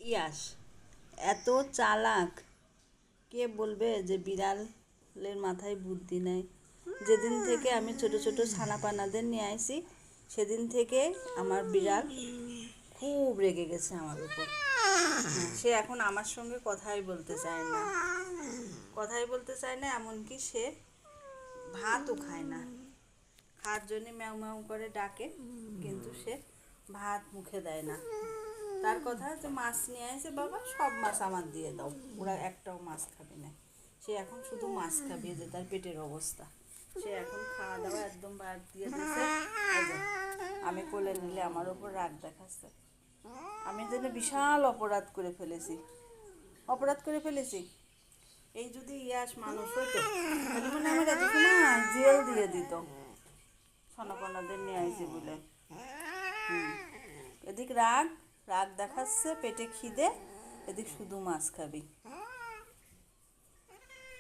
ইয়াস এত চালাক, কে বলবে যে বিড়ালের মাথায় বুদ্ধি নেই। যেদিন থেকে আমি ছোট ছোট ছানাপানাদের নিয়ে আইছি সেদিন থেকে আমার বিড়াল খুব রেগে গেছে আমার উপর। সে এখন আমার সঙ্গে কথাই বলতে চায় না, এমনকি সে ভাতও খায় না। খাওয়ার জন্য ম্যাও ম্যাও করে ডাকে, কিন্তু সে ভাত মুখে দেয় না। তার কথা যে মাছ নিয়ে আসে, বাবা সব মাছ আমার দিয়ে দাও, ওরা একটাও মাছ খাবে না। সে এখন শুধু মাছ খাবে, যে তার পেটের অবস্থা। সে এখন খাওয়া দাওয়া একদম বাদ দিয়ে দিয়েছে। আমি কোলে নিলে আমার ওপর রাগ দেখাচ্ছে। আমি যেন বিশাল অপরাধ করে ফেলেছি। এই যদি ইয়াস মানুষ হতো তাহলে মানে আমার এত সময় জেল দিয়ে দিত, ছানাপানাদের নিয়ে আইছি বলে। এদিক রাগ রাগ দেখাচ্ছে, পেটে খিদে, এদিক শুধু মাছ খাবি।